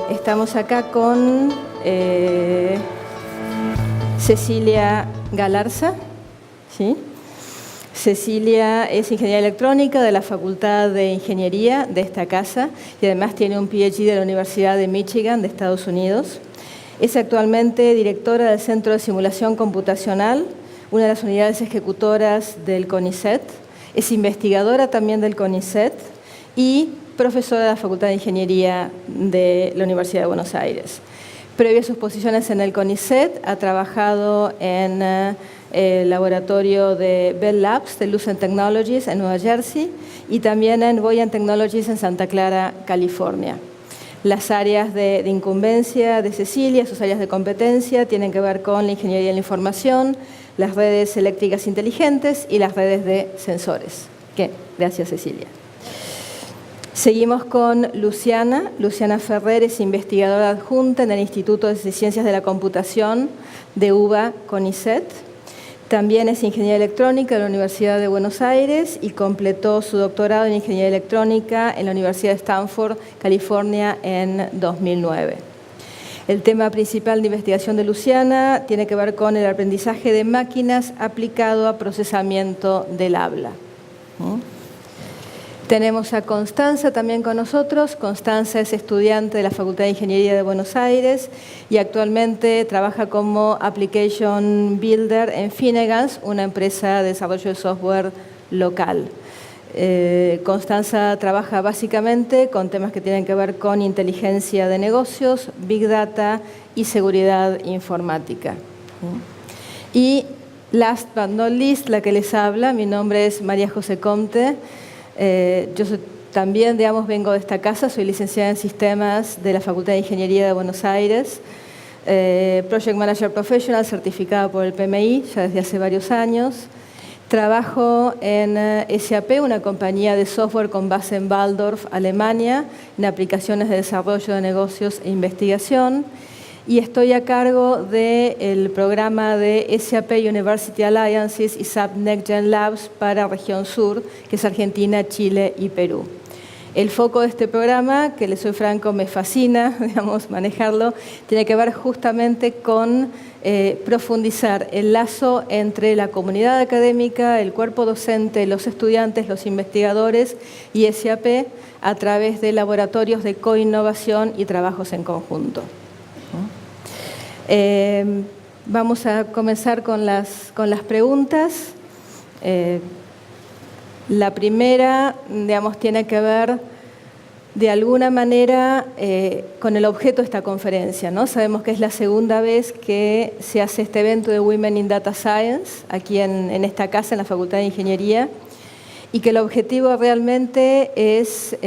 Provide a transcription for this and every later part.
Estamos acá con Cecilia Galarza, ¿sí? Cecilia es ingeniera electrónica de la Facultad de Ingeniería de esta casa y además tiene un PhD de la Universidad de Michigan de Estados Unidos. Es actualmente directora del Centro de Simulación Computacional, una de las unidades ejecutoras del CONICET. Es investigadora también del CONICET y profesora de la Facultad de Ingeniería de la Universidad de Buenos Aires. Previo a sus posiciones en el CONICET, ha trabajado en el laboratorio de Bell Labs de Lucent Technologies en Nueva Jersey y también en Voyant Technologies en Santa Clara, California. Las áreas de incumbencia de Cecilia, sus áreas de competencia, tienen que ver con la ingeniería de la información, las redes eléctricas inteligentes y las redes de sensores. Gracias, Cecilia. Seguimos con Luciana. Luciana Ferrer es investigadora adjunta en el Instituto de Ciencias de la Computación de UBA CONICET. También es ingeniera electrónica de la Universidad de Buenos Aires y completó su doctorado en ingeniería electrónica en la Universidad de Stanford, California, en 2009. El tema principal de investigación de Luciana tiene que ver con el aprendizaje de máquinas aplicado a procesamiento del habla. Tenemos a Constanza también con nosotros. Constanza es estudiante de la Facultad de Ingeniería de Buenos Aires y actualmente trabaja como Application Builder en Finnegans, una empresa de desarrollo de software local. Constanza trabaja básicamente con temas que tienen que ver con inteligencia de negocios, Big Data y seguridad informática. Y last but not least, la que les habla, mi nombre es María José Comte. Yo también, vengo de esta casa, soy licenciada en Sistemas de la Facultad de Ingeniería de Buenos Aires, Project Manager Professional, certificada por el PMI ya desde hace varios años. Trabajo en SAP, una compañía de software con base en Walldorf, Alemania, en aplicaciones de desarrollo de negocios e investigación. Y estoy a cargo del programa de SAP University Alliances y SAP NextGen Labs para Región Sur, que es Argentina, Chile y Perú. El foco de este programa, que les soy franco, me fascina, manejarlo, tiene que ver justamente con profundizar el lazo entre la comunidad académica, el cuerpo docente, los estudiantes, los investigadores y SAP a través de laboratorios de coinnovación y trabajos en conjunto. Vamos a comenzar con las preguntas. La primera, tiene que ver de alguna manera con el objeto de esta conferencia, ¿no? Sabemos que es la segunda vez que se hace este evento de Women in Data Science aquí en esta casa, en la Facultad de Ingeniería, y que el objetivo realmente es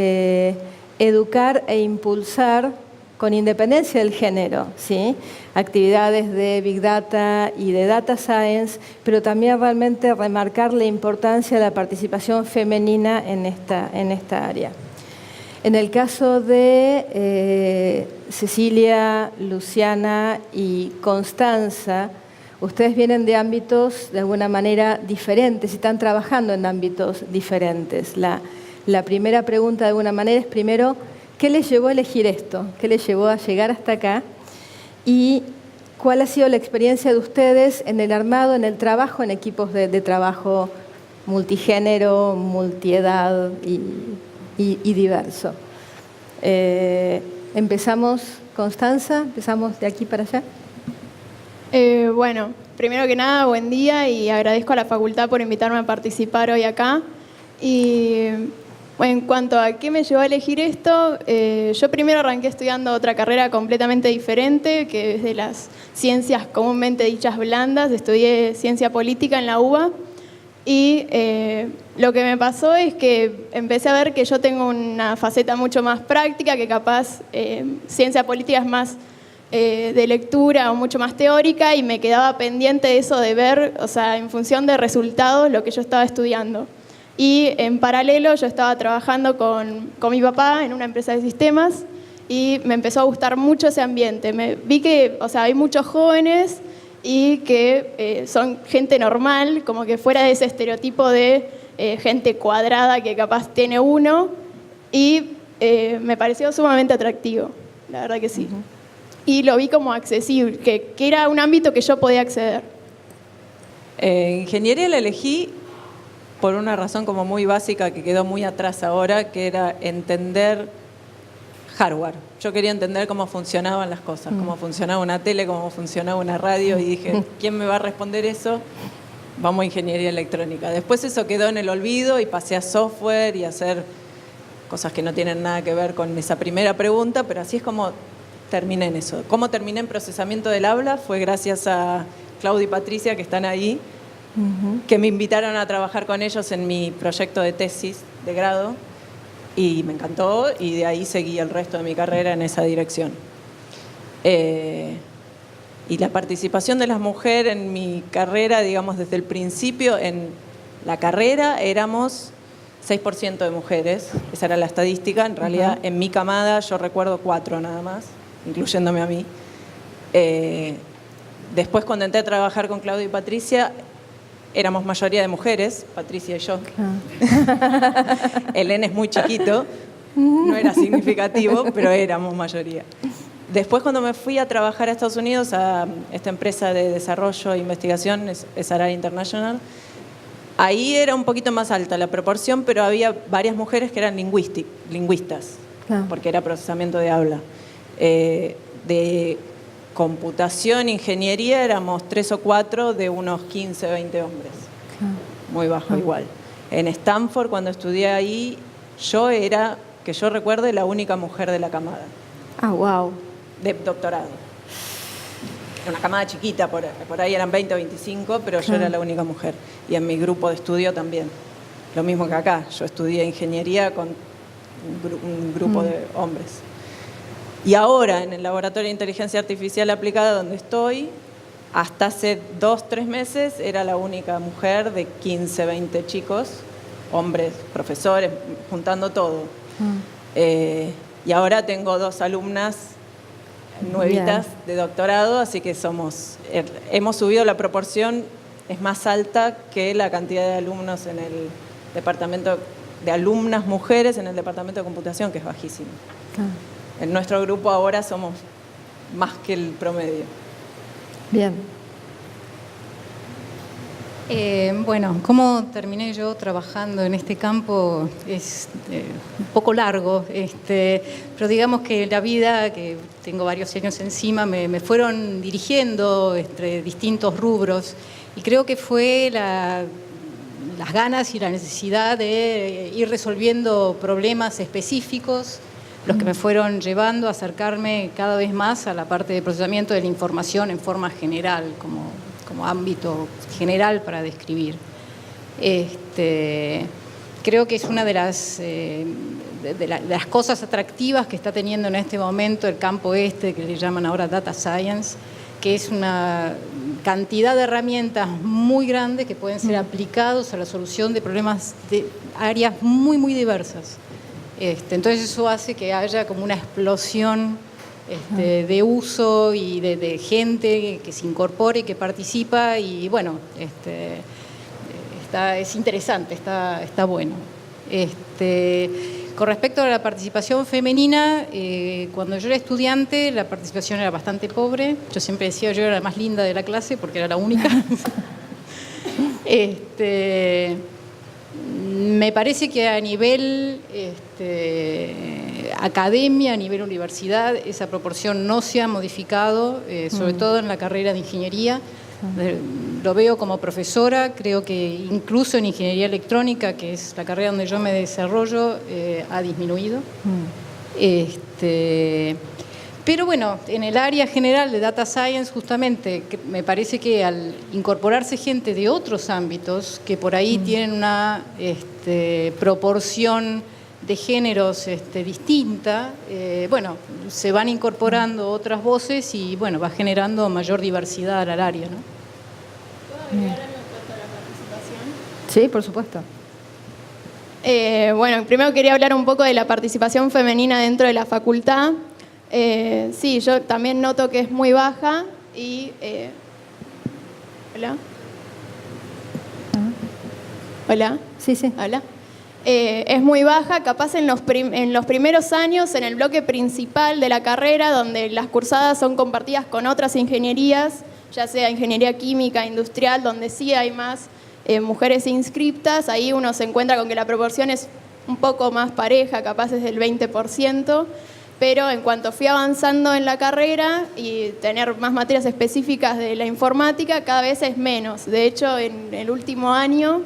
educar e impulsar con independencia del género, ¿sí? Actividades de Big Data y de Data Science, pero también realmente remarcar la importancia de la participación femenina en esta área. En el caso de Cecilia, Luciana y Constanza, ustedes vienen de ámbitos de alguna manera diferentes y están trabajando en ámbitos diferentes. La primera pregunta de alguna manera es primero, ¿qué les llevó a elegir esto? ¿Qué les llevó a llegar hasta acá? ¿Y cuál ha sido la experiencia de ustedes en el armado, en el trabajo, en equipos de trabajo multigénero, multiedad y diverso? Empezamos, Constanza, empezamos de aquí para allá. Bueno, primero que nada, buen día y agradezco a la facultad por invitarme a participar hoy acá. Y en cuanto a qué me llevó a elegir esto, yo primero arranqué estudiando otra carrera completamente diferente, que es de las ciencias comúnmente dichas blandas. Estudié ciencia política en la UBA y lo que me pasó es que empecé a ver que yo tengo una faceta mucho más práctica, que capaz ciencia política es más de lectura o mucho más teórica, y me quedaba pendiente de eso de ver, en función de resultados, lo que yo estaba estudiando. Y en paralelo yo estaba trabajando con mi papá en una empresa de sistemas y me empezó a gustar mucho ese ambiente. Vi que hay muchos jóvenes y que son gente normal, como que fuera de ese estereotipo de gente cuadrada que capaz tiene uno, y me pareció sumamente atractivo. la verdad que sí. Y lo vi como accesible, que era un ámbito que yo podía acceder. Ingeniería la elegí por una razón como muy básica que quedó muy atrás ahora, que era entender hardware. Yo quería entender cómo funcionaban las cosas, cómo funcionaba una tele, cómo funcionaba una radio, y dije, ¿quién me va a responder eso? Vamos a ingeniería electrónica. Después eso quedó en el olvido y pasé a software y a hacer cosas que no tienen nada que ver con esa primera pregunta, pero así es como terminé en eso. ¿Cómo terminé en procesamiento del habla? Fue gracias a Claudia y Patricia, que están ahí, que me invitaron a trabajar con ellos en mi proyecto de tesis de grado, y me encantó, y de ahí seguí el resto de mi carrera en esa dirección. Y la participación de las mujeres en mi carrera, digamos, desde el principio, en la carrera éramos 6% de mujeres, esa era la estadística. En realidad, en mi camada yo recuerdo 4 nada más, incluyéndome a mí. Después, cuando entré a trabajar con Claudia y Patricia, éramos mayoría de mujeres, Patricia y yo. El N es muy chiquito, no era significativo, pero éramos mayoría. Después, cuando me fui a trabajar a Estados Unidos, a esta empresa de desarrollo e investigación, SRI International, ahí era un poquito más alta la proporción, pero había varias mujeres que eran lingüistas, porque era procesamiento de habla. De computación, ingeniería, éramos 3 o 4 de unos 15, 20 hombres. Muy bajo igual. En Stanford, cuando estudié ahí, yo era, que yo recuerde, la única mujer de la camada. Wow. De doctorado. Era una camada chiquita, por ahí eran 20 o 25, pero yo era la única mujer. Y en mi grupo de estudio también. Lo mismo que acá. Yo estudié ingeniería con un grupo de hombres. Y ahora, en el Laboratorio de Inteligencia Artificial Aplicada, donde estoy, hasta hace 2 o 3 meses, era la única mujer de 15, 20 chicos, hombres, profesores, juntando todo. Y ahora tengo 2 alumnas nuevitas de doctorado, así que hemos subido la proporción, es más alta que la cantidad de alumnos en el departamento, de alumnas mujeres en el departamento de computación, que es bajísimo. En nuestro grupo ahora somos más que el promedio. Bien. Bueno, cómo terminé yo trabajando en este campo es un poco largo, pero digamos que la vida, que tengo varios años encima, me fueron dirigiendo entre distintos rubros, y creo que fue las ganas y la necesidad de ir resolviendo problemas específicos los que me fueron llevando a acercarme cada vez más a la parte de procesamiento de la información en forma general, como ámbito general para describir. Creo que es una de las cosas atractivas que está teniendo en este momento el campo que le llaman ahora Data Science, que es una cantidad de herramientas muy grande que pueden ser aplicados a la solución de problemas de áreas muy, muy diversas. Entonces eso hace que haya como una explosión de uso y de gente que se incorpore, que participa, y bueno, es interesante, está bueno. Con respecto a la participación femenina, cuando yo era estudiante la participación era bastante pobre. Yo siempre decía yo era la más linda de la clase porque era la única. Me parece que a nivel academia, a nivel universidad, esa proporción no se ha modificado, sobre todo en la carrera de ingeniería. Lo veo como profesora, creo que incluso en ingeniería electrónica, que es la carrera donde yo me desarrollo, ha disminuido. Pero bueno, en el área general de Data Science, justamente, me parece que al incorporarse gente de otros ámbitos, que por ahí tienen una proporción de géneros distinta, bueno, se van incorporando otras voces y bueno, va generando mayor diversidad al área, ¿no? ¿Puedo agregar algo en cuanto a la participación? Sí, por supuesto. Bueno, primero quería hablar un poco de la participación femenina dentro de la facultad. Sí, yo también noto que es muy baja y... ¿Hola? ¿Hola? Sí, sí. ¿Hola? es muy baja, capaz en los primeros años, en el bloque principal de la carrera, donde las cursadas son compartidas con otras ingenierías, ya sea ingeniería química, industrial, donde sí hay más mujeres inscriptas, ahí uno se encuentra con que la proporción es un poco más pareja, capaz es del 20%, pero en cuanto fui avanzando en la carrera y tener más materias específicas de la informática, cada vez es menos. De hecho, en el último año,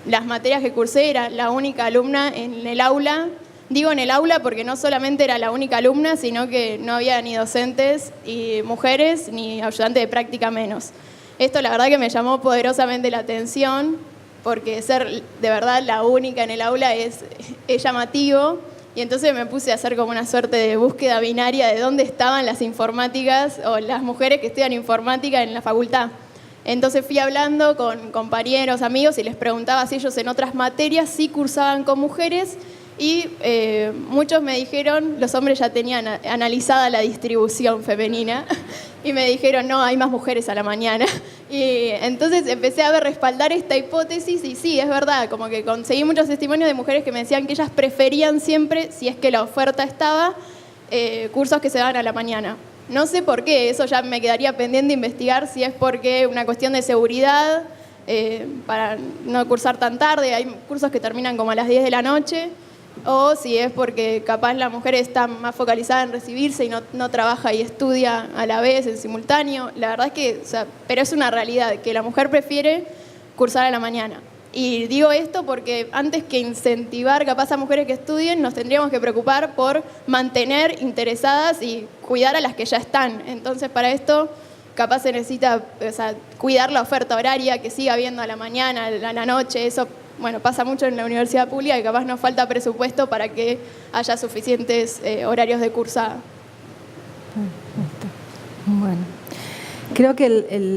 las materias que cursé era la única alumna en el aula. Digo en el aula porque no solamente era la única alumna, sino que no había ni docentes y mujeres, ni ayudantes de práctica menos. Esto la verdad que me llamó poderosamente la atención, porque ser de verdad la única en el aula es llamativo. Y entonces me puse a hacer como una suerte de búsqueda binaria de dónde estaban las informáticas o las mujeres que estudian informática en la facultad. Entonces fui hablando con compañeros, amigos, y les preguntaba si ellos en otras materias sí cursaban con mujeres, y muchos me dijeron, los hombres ya tenían analizada la distribución femenina, y me dijeron, no, hay más mujeres a la mañana. Y entonces empecé a respaldar esta hipótesis, y sí, es verdad, como que conseguí muchos testimonios de mujeres que me decían que ellas preferían siempre, si es que la oferta estaba, cursos que se daban a la mañana. No sé por qué, eso ya me quedaría pendiente investigar si es porque una cuestión de seguridad, para no cursar tan tarde, hay cursos que terminan como a las 10 de la noche, o si es porque capaz la mujer está más focalizada en recibirse y no trabaja y estudia a la vez, en simultáneo. La verdad es que, pero es una realidad, que la mujer prefiere cursar a la mañana. Y digo esto porque antes que incentivar capaz a mujeres que estudien, nos tendríamos que preocupar por mantener interesadas y cuidar a las que ya están. Entonces, para esto, capaz se necesita cuidar la oferta horaria, que siga habiendo a la mañana, a la noche. Eso, bueno, pasa mucho en la universidad pública, y capaz nos falta presupuesto para que haya suficientes horarios de cursada. Bueno, creo que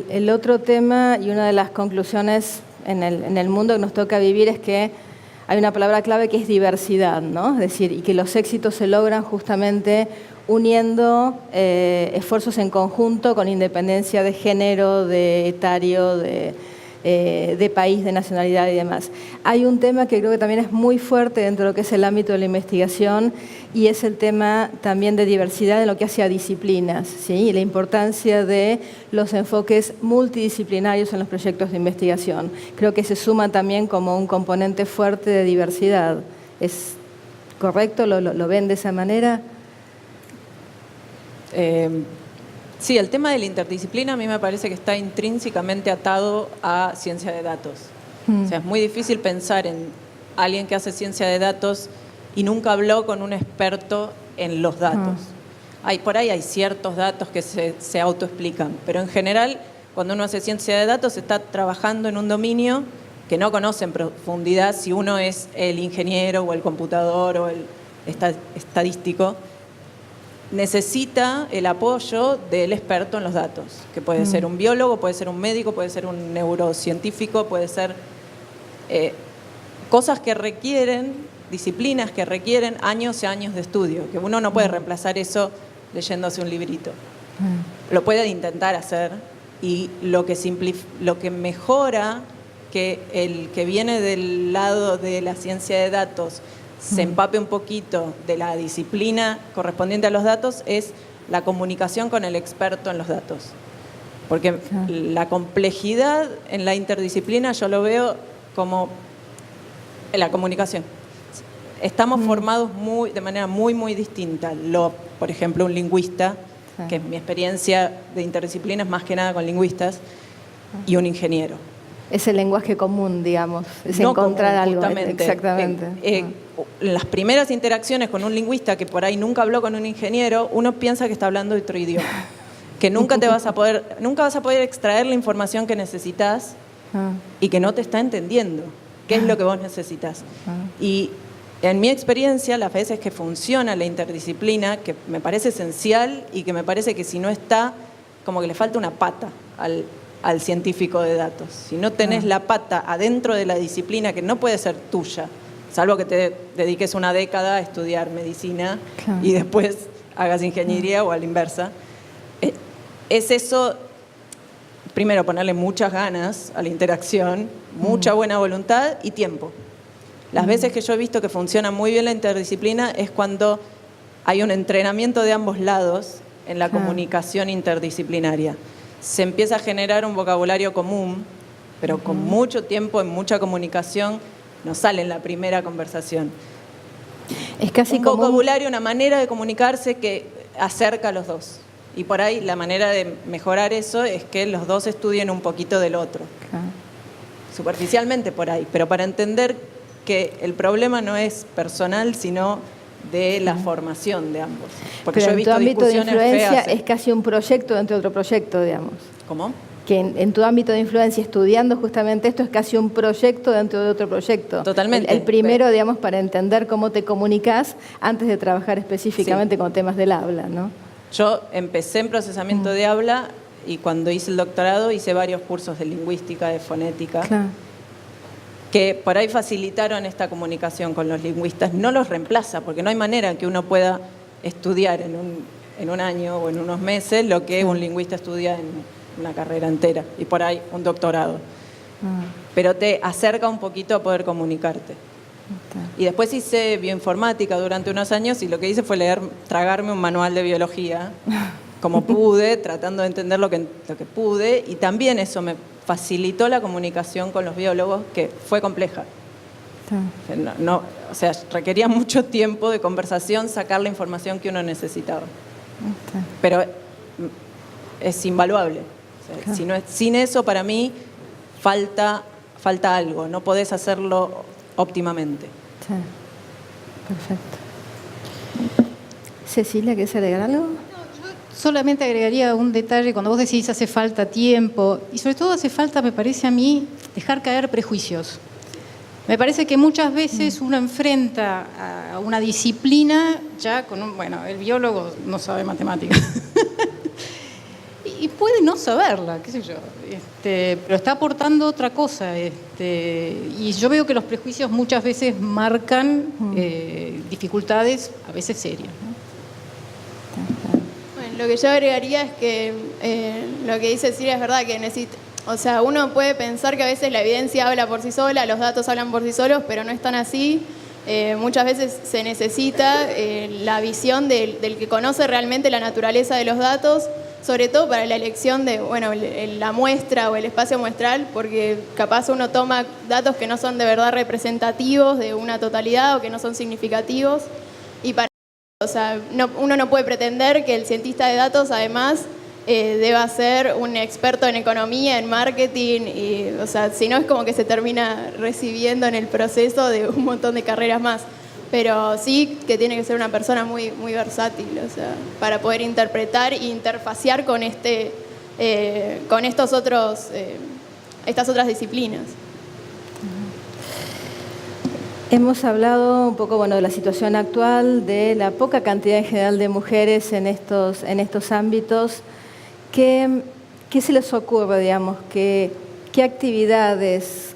el otro tema y una de las conclusiones en el mundo que nos toca vivir es que hay una palabra clave que es diversidad, ¿no? Es decir, y que los éxitos se logran justamente uniendo esfuerzos en conjunto con independencia de género, de etario, de país, de nacionalidad y demás. Hay un tema que creo que también es muy fuerte dentro de lo que es el ámbito de la investigación, y es el tema también de diversidad en lo que hace a disciplinas, ¿sí? Y la importancia de los enfoques multidisciplinarios en los proyectos de investigación. Creo que se suma también como un componente fuerte de diversidad. ¿Es correcto? ¿Lo ven de esa manera? Sí, el tema de la interdisciplina a mí me parece que está intrínsecamente atado a ciencia de datos. O sea, es muy difícil pensar en alguien que hace ciencia de datos y nunca habló con un experto en los datos. Por ahí hay ciertos datos que se autoexplican, pero en general, cuando uno hace ciencia de datos, está trabajando en un dominio que no conoce en profundidad si uno es el ingeniero o el computador o el estadístico. Necesita el apoyo del experto en los datos, que puede ser un biólogo, puede ser un médico, puede ser un neurocientífico, puede ser cosas que requieren, disciplinas que requieren años y años de estudio, que uno no puede reemplazar eso leyéndose un librito. Lo puede intentar hacer, y lo que mejora que el que viene del lado de la ciencia de datos se empape un poquito de la disciplina correspondiente a los datos es la comunicación con el experto en los datos. Porque la complejidad en la interdisciplina yo lo veo como en la comunicación. Estamos formados de manera muy, muy distinta. Por ejemplo, un lingüista, que mi experiencia de interdisciplina es más que nada con lingüistas, y un ingeniero. Es el lenguaje común, digamos, es no encontrar común, algo. Justamente. Exactamente. Las primeras interacciones con un lingüista que por ahí nunca habló con un ingeniero, uno piensa que está hablando otro idioma, que nunca vas a poder extraer la información que necesitas y que no te está entendiendo qué es lo que vos necesitas. Y en mi experiencia, las veces que funciona la interdisciplina, que me parece esencial y que me parece que si no está, como que le falta una pata al científico de datos. Si no tenés la pata adentro de la disciplina, que no puede ser tuya, salvo que te dediques una década a estudiar medicina y después hagas ingeniería o a la inversa, es eso, primero ponerle muchas ganas a la interacción, mucha buena voluntad y tiempo. Las veces que yo he visto que funciona muy bien la interdisciplina es cuando hay un entrenamiento de ambos lados en la comunicación interdisciplinaria. Se empieza a generar un vocabulario común, pero con mucho tiempo, en mucha comunicación, no sale en la primera conversación. Es casi un como vocabulario, una manera de comunicarse que acerca a los dos. Y por ahí la manera de mejorar eso es que los dos estudien un poquito del otro. Claro. Superficialmente por ahí, pero para entender que el problema no es personal, sino de la formación de ambos. Porque Pero yo he en tu visto ámbito de discusiones influencia feas. es casi un proyecto dentro de otro proyecto, digamos. ¿Cómo? Que en tu ámbito de influencia, estudiando justamente esto, es casi un proyecto dentro de otro proyecto. Totalmente. El primero, digamos, para entender cómo te comunicas antes de trabajar específicamente con temas del habla, ¿no? Yo empecé en procesamiento de habla y cuando hice el doctorado hice varios cursos de lingüística, de fonética, Claro. que por ahí facilitaron esta comunicación con los lingüistas. No los reemplaza, porque no hay manera en que uno pueda estudiar en un año o en unos meses lo que un lingüista estudia en una carrera entera y por ahí un doctorado. Pero te acerca un poquito a poder comunicarte. Y después hice bioinformática durante unos años y lo que hice fue tragarme un manual de biología, como pude, tratando de entender lo que pude, y también eso me facilitó la comunicación con los biólogos, que fue compleja. O sea, requería mucho tiempo de conversación sacar la información que uno necesitaba. Pero es invaluable. O sea, sin eso, para mí, falta algo. No podés hacerlo óptimamente. Sí. Perfecto. Cecilia, ¿quieres agregar algo? Solamente agregaría un detalle, cuando vos decís hace falta tiempo, y sobre todo hace falta, me parece a mí, dejar caer prejuicios. Me parece que muchas veces uno enfrenta a una disciplina ya con el biólogo no sabe matemáticas. Y puede no saberla, qué sé yo, pero está aportando otra cosa. Y yo veo que los prejuicios muchas veces marcan dificultades, a veces serias, ¿no? Bueno, lo que yo agregaría es que lo que dice Silvia es verdad, que uno puede pensar que a veces la evidencia habla por sí sola, los datos hablan por sí solos, pero no es tan así. Muchas veces se necesita la visión del que conoce realmente la naturaleza de los datos, sobre todo para la elección de la muestra o el espacio muestral, porque capaz uno toma datos que no son de verdad representativos de una totalidad o que no son significativos. Y uno no puede pretender que el cientista de datos además deba ser un experto en economía, en marketing, y, si no es como que se termina recibiendo en el proceso de un montón de carreras más. Pero sí que tiene que ser una persona muy, muy versátil, para poder interpretar e interfaciar con estas otras disciplinas. Hemos hablado un poco de la situación actual, de la poca cantidad en general de mujeres en estos ámbitos. ¿Qué se les ocurre, digamos? ¿Qué actividades?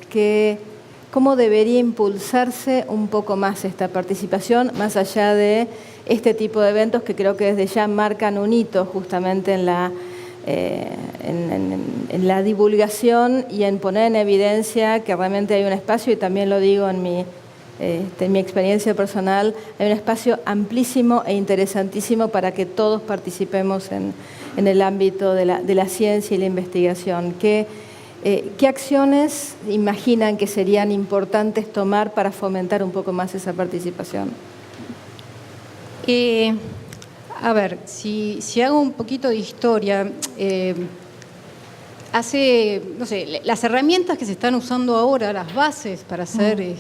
¿Cómo debería impulsarse un poco más esta participación, más allá de este tipo de eventos que creo que desde ya marcan un hito justamente en la divulgación y en poner en evidencia que realmente hay un espacio, y también lo digo en mi experiencia personal, hay un espacio amplísimo e interesantísimo para que todos participemos en el ámbito de la ciencia y la investigación? ¿Qué acciones imaginan que serían importantes tomar para fomentar un poco más esa participación? A ver, si hago un poquito de historia, las herramientas que se están usando ahora, las bases para hacer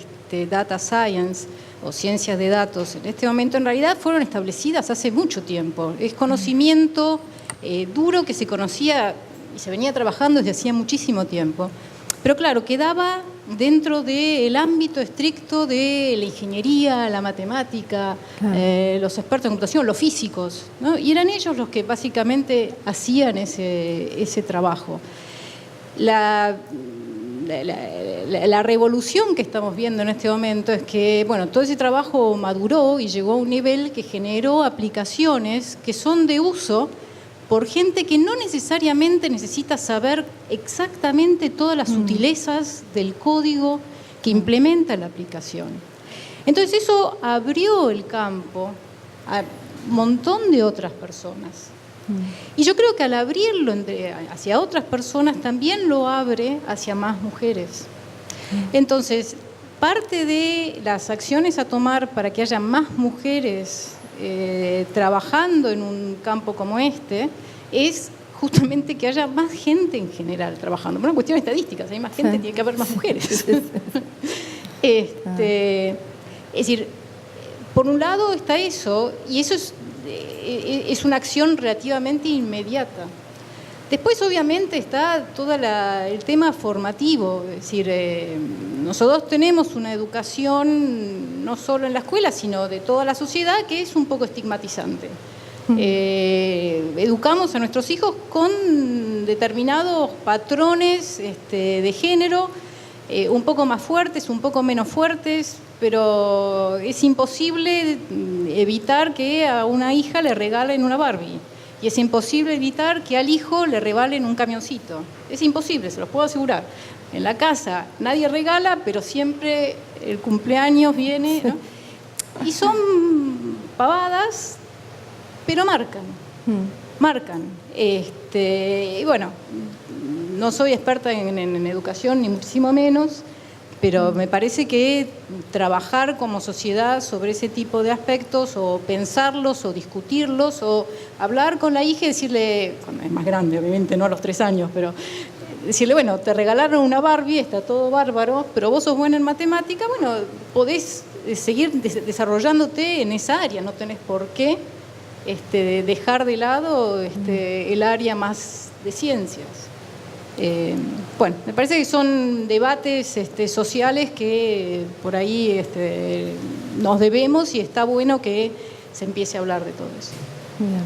data science o ciencias de datos en este momento, en realidad fueron establecidas hace mucho tiempo. Es conocimiento duro que se conocía y se venía trabajando desde hacía muchísimo tiempo. Pero claro, quedaba dentro del ámbito estricto de la ingeniería, la matemática, los expertos en computación, los físicos, ¿no? Y eran ellos los que básicamente hacían ese trabajo. La revolución que estamos viendo en este momento es que, todo ese trabajo maduró y llegó a un nivel que generó aplicaciones que son de uso por gente que no necesariamente necesita saber exactamente todas las sutilezas del código que implementa la aplicación. Entonces eso abrió el campo a un montón de otras personas. Y yo creo que al abrirlo hacia otras personas también lo abre hacia más mujeres. Entonces, parte de las acciones a tomar para que haya más mujeres trabajando en un campo como este es justamente que haya más gente en general trabajando. Por una cuestión estadística, si hay más gente, tiene que haber más mujeres. Es decir, por un lado está eso, y eso es una acción relativamente inmediata. Después, obviamente, está todo el tema formativo. Es decir, nosotros tenemos una educación no solo en la escuela, sino de toda la sociedad, que es un poco estigmatizante. Educamos a nuestros hijos con determinados patrones de género, un poco más fuertes, un poco menos fuertes, pero es imposible evitar que a una hija le regalen una Barbie. Y es imposible evitar que al hijo le regalen un camioncito. Es imposible, se los puedo asegurar. En la casa nadie regala, pero siempre el cumpleaños viene, ¿no? Y son pavadas, pero marcan. Marcan. Y bueno, no soy experta en educación, ni muchísimo menos, pero me parece que trabajar como sociedad sobre ese tipo de aspectos, o pensarlos, o discutirlos, o hablar con la hija y decirle, cuando es más grande, obviamente no a los 3 años, pero decirle, bueno, te regalaron una Barbie, está todo bárbaro, pero vos sos buena en matemática, bueno, podés seguir desarrollándote en esa área, no tenés por qué dejar de lado el área más de ciencias. Bueno, me parece que son debates sociales que por ahí nos debemos, y está bueno que se empiece a hablar de todo eso. Bien,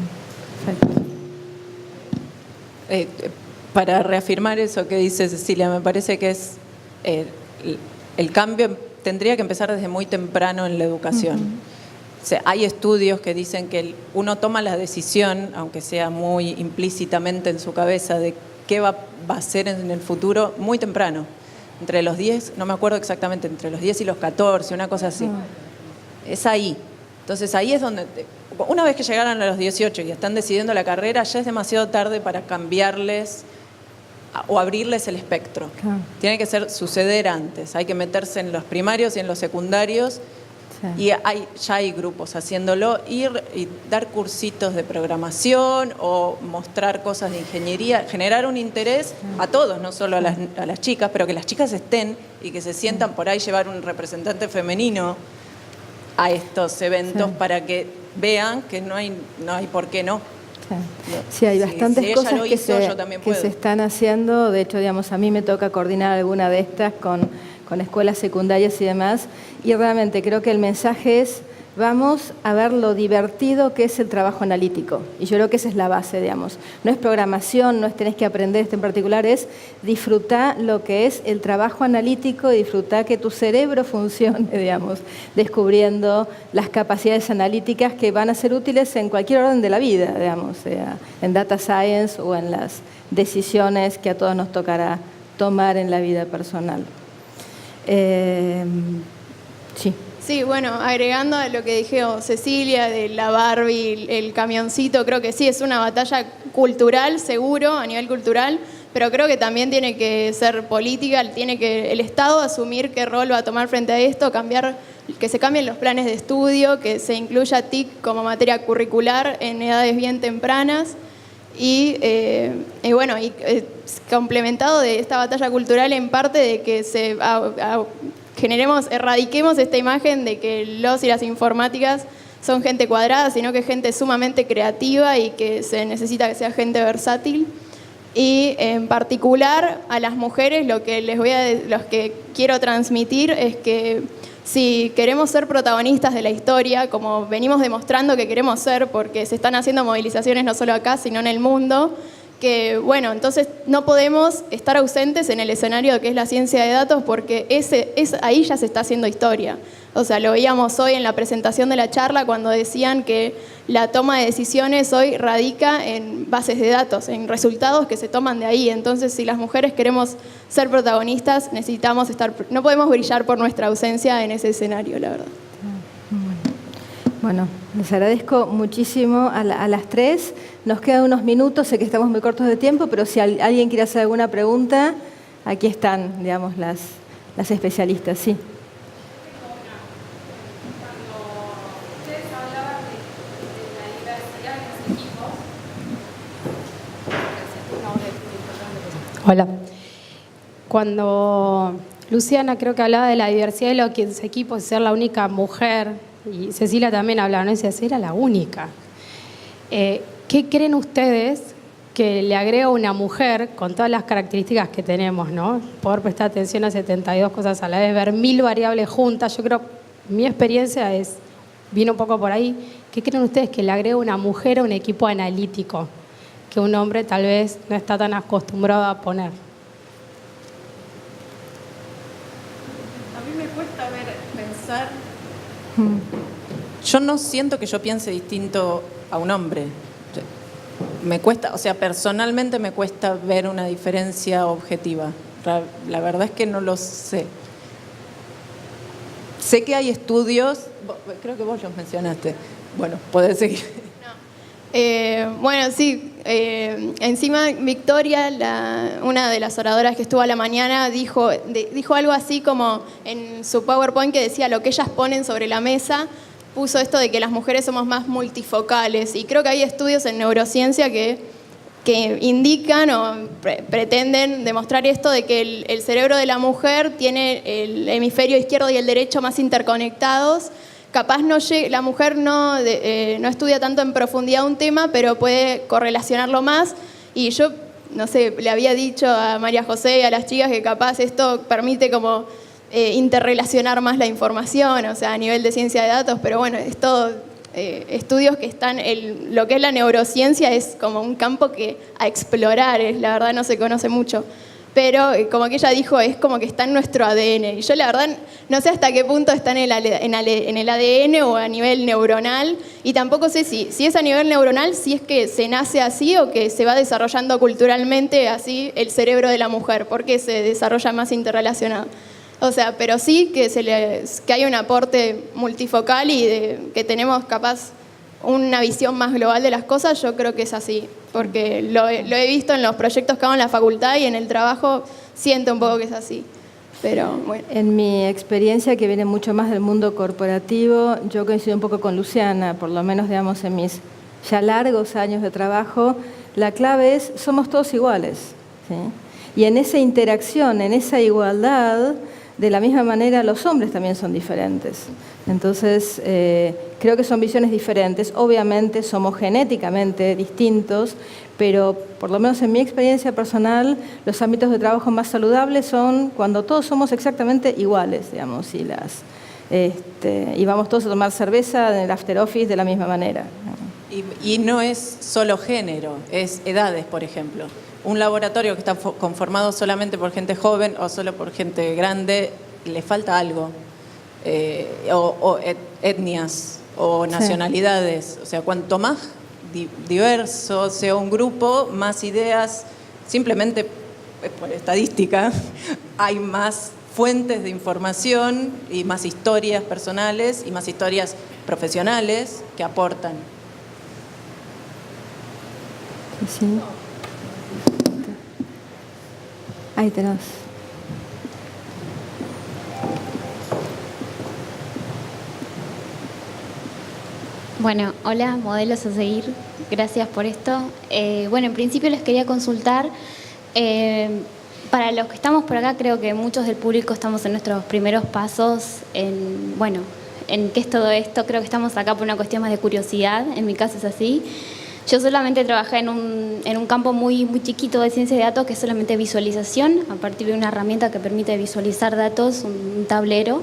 perfecto. Para reafirmar eso que dice Cecilia, me parece que es el cambio tendría que empezar desde muy temprano en la educación. O sea, hay estudios que dicen que uno toma la decisión, aunque sea muy implícitamente en su cabeza, de qué va a hacer en el futuro muy temprano. Entre los 10, no me acuerdo exactamente, entre los 10 y los 14, una cosa así. Es ahí. Entonces ahí es donde, una vez que llegaran a los 18 y están decidiendo la carrera, ya es demasiado tarde para cambiarles o abrirles el espectro. Tiene que suceder antes. Hay que meterse en los primarios y en los secundarios. Y ya hay grupos haciéndolo, ir y dar cursitos de programación o mostrar cosas de ingeniería, generar un interés a todos, no solo a las chicas, pero que las chicas estén y que se sientan por ahí, llevar un representante femenino a estos eventos para que vean que no hay por qué no. Sí, hay bastantes cosas que se están haciendo. De hecho, digamos, a mí me toca coordinar alguna de estas con escuelas secundarias y demás, y realmente creo que el mensaje es: vamos a ver lo divertido que es el trabajo analítico, y yo creo que esa es la base, digamos. No es programación, no es tenés que aprender esto en particular, es disfrutar lo que es el trabajo analítico y disfrutar que tu cerebro funcione, digamos, descubriendo las capacidades analíticas que van a ser útiles en cualquier orden de la vida, digamos, sea en data science o en las decisiones que a todos nos tocará tomar en la vida personal. Sí. Sí, bueno, agregando a lo que dijo Cecilia de la Barbie, el camioncito, creo que sí, es una batalla cultural, seguro, a nivel cultural, pero creo que también tiene que ser política, tiene que el Estado asumir qué rol va a tomar frente a esto, que se cambien los planes de estudio, que se incluya TIC como materia curricular en edades bien tempranas. Y bueno, complementado de esta batalla cultural en parte de que erradiquemos esta imagen de que los y las informáticas son gente cuadrada, sino que gente sumamente creativa y que se necesita que sea gente versátil. Y en particular a las mujeres lo que quiero transmitir es que si queremos ser protagonistas de la historia, como venimos demostrando que queremos ser, porque se están haciendo movilizaciones no solo acá, sino en el mundo, que, bueno, entonces no podemos estar ausentes en el escenario que es la ciencia de datos porque ahí ya se está haciendo historia. O sea, lo veíamos hoy en la presentación de la charla cuando decían que la toma de decisiones hoy radica en bases de datos, en resultados que se toman de ahí. Entonces, si las mujeres queremos ser protagonistas, necesitamos no podemos brillar por nuestra ausencia en ese escenario, la verdad. Bueno, les agradezco muchísimo a las tres. Nos quedan unos minutos, sé que estamos muy cortos de tiempo, pero si alguien quiere hacer alguna pregunta, aquí están, digamos, las especialistas, sí. Hola. Cuando Luciana creo que hablaba de la diversidad de los equipos, ser la única mujer, y Cecilia también hablaba, ¿no? Decía, era la única. ¿Qué creen ustedes que le agrega una mujer con todas las características que tenemos, ¿no? Poder prestar atención a 72 cosas a la vez, ver 1000 variables juntas. Yo creo, mi experiencia vino un poco por ahí. ¿Qué creen ustedes que le agrega una mujer a un equipo analítico que un hombre tal vez no está tan acostumbrado a poner? A mí me cuesta pensar. Yo no siento que yo piense distinto a un hombre. Me cuesta, o sea, personalmente me cuesta ver una diferencia objetiva. La verdad es que no lo sé. Sé que hay estudios, creo que vos los mencionaste. Bueno, podés seguir. Bueno, sí. Encima, Victoria, una de las oradoras que estuvo a la mañana, dijo algo así como en su PowerPoint que decía lo que ellas ponen sobre la mesa, puso esto de que las mujeres somos más multifocales. Y creo que hay estudios en neurociencia que indican o pretenden demostrar esto de que el cerebro de la mujer tiene el hemisferio izquierdo y el derecho más interconectados. Capaz la mujer no estudia tanto en profundidad un tema, pero puede correlacionarlo más. Y yo, no sé, le había dicho a María José y a las chicas que capaz esto permite como interrelacionar más la información, o sea, a nivel de ciencia de datos, pero bueno, es todo estudios que están, lo que es la neurociencia es como un campo que a explorar, la verdad no se conoce mucho. Pero como que ella dijo, es como que está en nuestro ADN. Y yo la verdad no sé hasta qué punto está en el ADN o a nivel neuronal. Y tampoco sé si es a nivel neuronal, si es que se nace así o que se va desarrollando culturalmente así el cerebro de la mujer, porque se desarrolla más interrelacionado. O sea, pero sí que hay un aporte multifocal y que tenemos capaz una visión más global de las cosas, yo creo que es así. Porque lo he visto en los proyectos que hago en la facultad y en el trabajo siento un poco que es así. Pero bueno. En mi experiencia, que viene mucho más del mundo corporativo, yo coincido un poco con Luciana, por lo menos digamos en mis ya largos años de trabajo, la clave es somos todos iguales, ¿sí? Y en esa interacción, en esa igualdad, de la misma manera los hombres también son diferentes. Entonces, creo que son visiones diferentes. Obviamente somos genéticamente distintos, pero por lo menos en mi experiencia personal, los ámbitos de trabajo más saludables son cuando todos somos exactamente iguales, digamos, y vamos todos a tomar cerveza en el after office de la misma manera. Y no es solo género, es edades, por ejemplo. Un laboratorio que está conformado solamente por gente joven o solo por gente grande, le falta algo. O etnias o nacionalidades. Sí. O sea, cuanto más diverso sea un grupo, más ideas, simplemente por estadística, hay más fuentes de información y más historias personales y más historias profesionales que aportan. Sí. Ahí tenés. Bueno, hola, modelos a seguir. Gracias por esto. Bueno, en principio les quería consultar. Para los que estamos por acá, creo que muchos del público estamos en nuestros primeros pasos en qué es todo esto. Creo que estamos acá por una cuestión más de curiosidad. En mi caso es así. Yo solamente trabajé en un campo muy, muy chiquito de ciencia de datos, que es solamente visualización, a partir de una herramienta que permite visualizar datos, un tablero.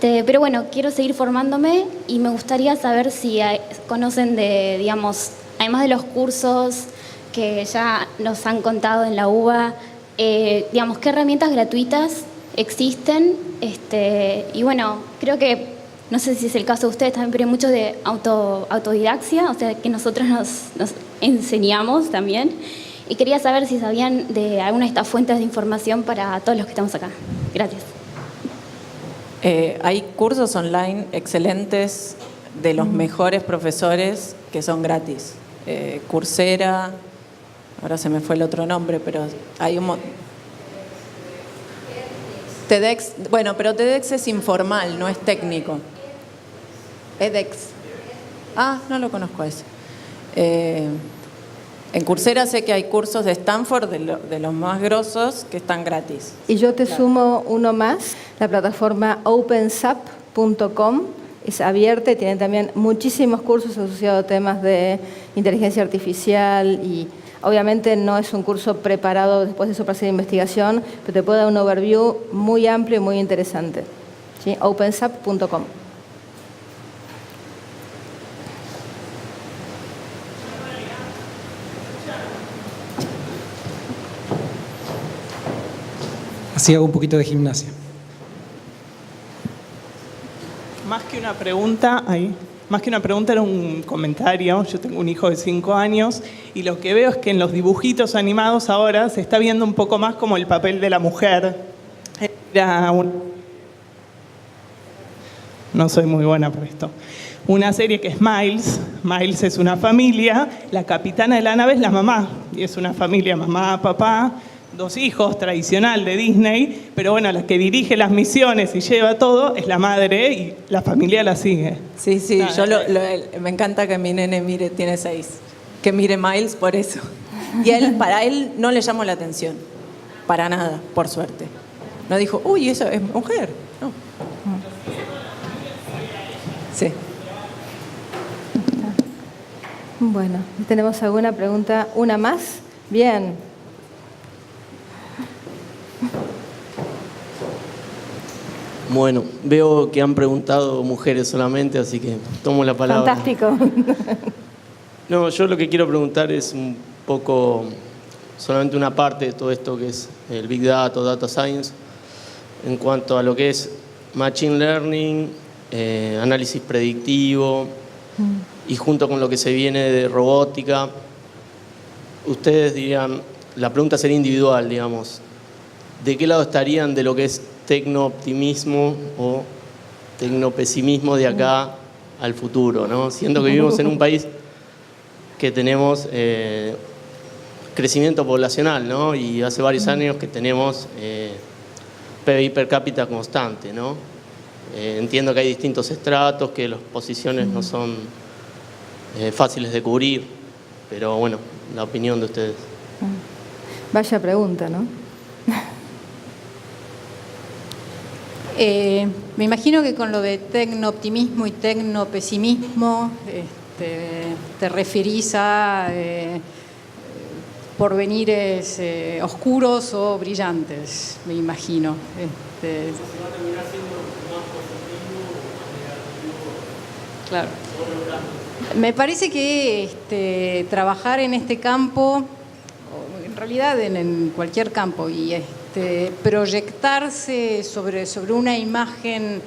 Pero bueno, quiero seguir formándome y me gustaría saber si conocen de, digamos, además de los cursos que ya nos han contado en la UBA, digamos, qué herramientas gratuitas existen. Y bueno, creo que, no sé si es el caso de ustedes también, pero hay mucho de autodidaxia, o sea, que nosotros nos enseñamos también. Y quería saber si sabían de alguna de estas fuentes de información para todos los que estamos acá. Gracias. Hay cursos online excelentes de los mejores profesores que son gratis. Coursera, ahora se me fue el otro nombre, pero hay un TEDx, bueno, pero TEDx es informal, no es técnico. edX. No lo conozco ese. En Coursera sé que hay cursos de Stanford, de los más grosos, que están gratis. Y yo te sumo uno más, la plataforma opensap.com, es abierta y tiene también muchísimos cursos asociados a temas de inteligencia artificial y obviamente no es un curso preparado después de eso para hacer investigación, pero te puede dar un overview muy amplio y muy interesante. ¿Sí? opensap.com. Así hago un poquito de gimnasia. Más que una pregunta, era un comentario. Yo tengo un hijo de 5 años y lo que veo es que en los dibujitos animados ahora se está viendo un poco más como el papel de la mujer. No soy muy buena por esto. Una serie que es Miles. Miles es una familia, la capitana de la nave es la mamá. Y es una familia, mamá, papá, 2 hijos, tradicional de Disney, pero bueno, la que dirige las misiones y lleva todo es la madre y la familia la sigue. Sí, yo me encanta que mi nene mire, tiene 6, que mire Miles por eso. Y para él no le llamó la atención, para nada, por suerte. No dijo, uy, eso es mujer. No. Sí. Bueno, ¿tenemos alguna pregunta? ¿Una más? Bien. Bueno, veo que han preguntado mujeres solamente, así que tomo la palabra. Fantástico. No, yo lo que quiero preguntar es un poco, solamente una parte de todo esto que es el Big Data, Data Science, en cuanto a lo que es Machine Learning, análisis predictivo, y junto con lo que se viene de robótica. Ustedes dirían, la pregunta sería individual, digamos, ¿de qué lado estarían de lo que es tecno-optimismo o tecno-pesimismo de acá al futuro, ¿no? Siendo que vivimos en un país que tenemos crecimiento poblacional, ¿no? Y hace varios años que tenemos PBI per cápita constante, ¿no? Entiendo que hay distintos estratos, que las posiciones no son fáciles de cubrir, pero bueno, la opinión de ustedes. Vaya pregunta, ¿no? Me imagino que con lo de tecno-optimismo y tecno-pesimismo te referís a porvenires oscuros o brillantes, me imagino. Claro. Me parece que trabajar en este campo, o en realidad en cualquier campo, y proyectarse sobre una imagen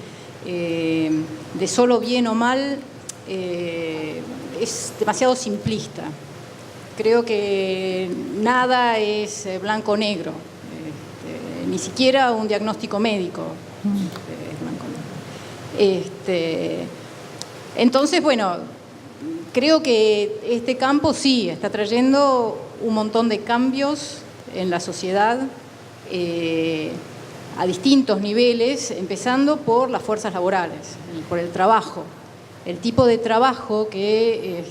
de solo bien o mal es demasiado simplista. Creo que nada es blanco o negro, ni siquiera un diagnóstico médico es blanco o negro. Entonces, bueno, creo que este campo sí está trayendo un montón de cambios en la sociedad, a distintos niveles, empezando por las fuerzas laborales, por el trabajo. El tipo de trabajo que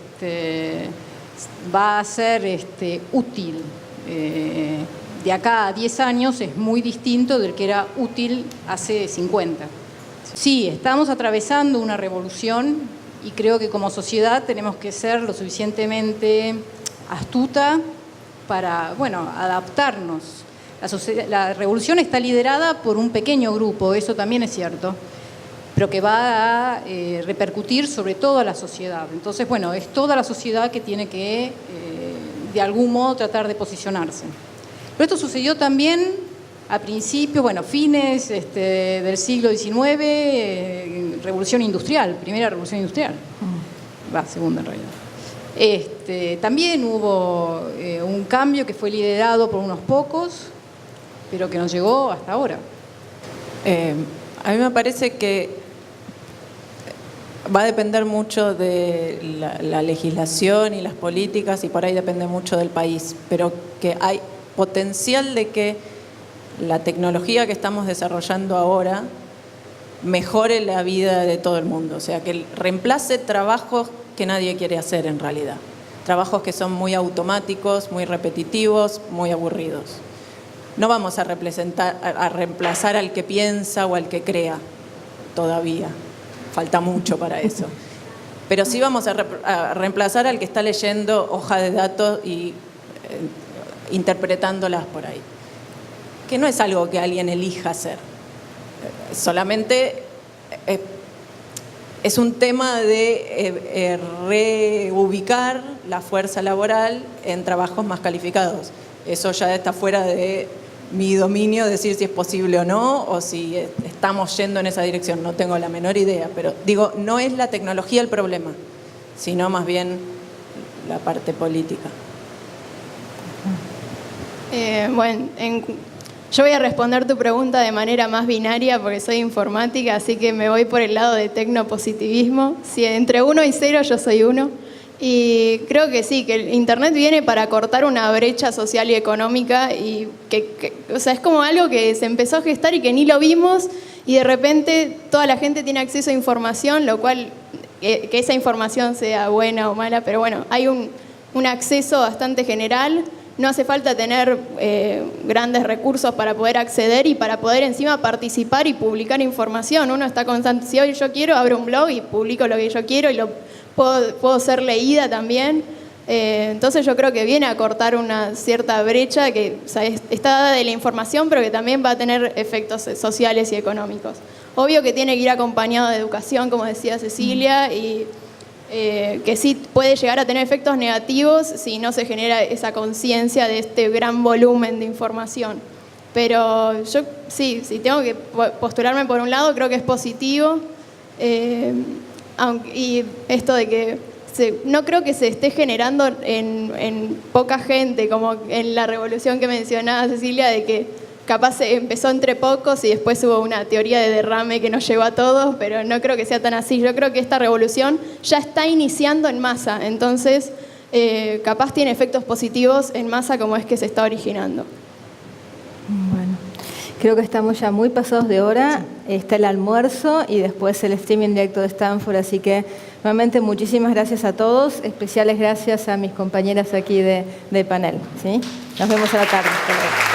va a ser útil de acá a 10 años es muy distinto del que era útil hace 50. Sí, estamos atravesando una revolución y creo que como sociedad tenemos que ser lo suficientemente astuta para, adaptarnos. La revolución está liderada por un pequeño grupo, eso también es cierto, pero que va a repercutir sobre toda la sociedad. Entonces, es toda la sociedad que tiene que de algún modo tratar de posicionarse. Pero esto sucedió también a principios, bueno, fines del siglo XIX, revolución industrial, primera revolución industrial, segunda en realidad. También hubo un cambio que fue liderado por unos pocos, pero que nos llegó hasta ahora. A mí me parece que va a depender mucho de la legislación y las políticas, y por ahí depende mucho del país, pero que hay potencial de que la tecnología que estamos desarrollando ahora mejore la vida de todo el mundo, o sea, que reemplace trabajos que nadie quiere hacer en realidad, trabajos que son muy automáticos, muy repetitivos, muy aburridos. No vamos a reemplazar al que piensa o al que crea todavía, falta mucho para eso, pero sí vamos a reemplazar al que está leyendo hojas de datos y interpretándolas por ahí, que no es algo que alguien elija hacer, solamente es un tema de reubicar la fuerza laboral en trabajos más calificados. Eso ya está fuera de mi dominio, decir si es posible o no, o si estamos yendo en esa dirección, no tengo la menor idea, pero digo, no es la tecnología el problema, sino más bien la parte política. Bueno, yo voy a responder tu pregunta de manera más binaria porque soy informática, así que me voy por el lado de tecnopositivismo. Si entre 1 y 0 yo soy 1. Y creo que sí, que el Internet viene para cortar una brecha social y económica y o sea, es como algo que se empezó a gestar y que ni lo vimos y de repente toda la gente tiene acceso a información, lo cual, que esa información sea buena o mala, pero bueno, hay un acceso bastante general. No hace falta tener grandes recursos para poder acceder y para poder encima participar y publicar información. Uno está constante, si hoy yo quiero, abro un blog y publico lo que yo quiero y puedo ser leída también. Entonces yo creo que viene a cortar una cierta brecha que, o sea, está dada de la información, pero que también va a tener efectos sociales y económicos. Obvio que tiene que ir acompañado de educación, como decía Cecilia, y que sí puede llegar a tener efectos negativos si no se genera esa conciencia de este gran volumen de información. Pero yo sí, si tengo que postularme por un lado, creo que es positivo. Y esto de que no creo que se esté generando en poca gente, como en la revolución que mencionaba Cecilia, de que capaz empezó entre pocos y después hubo una teoría de derrame que nos llevó a todos, pero no creo que sea tan así. Yo creo que esta revolución ya está iniciando en masa, entonces capaz tiene efectos positivos en masa como es que se está originando. Bueno, creo que estamos ya muy pasados de hora, está el almuerzo y después el streaming directo de Stanford, así que nuevamente muchísimas gracias a todos, especiales gracias a mis compañeras aquí de panel, ¿sí? Nos vemos a la tarde. Hasta luego.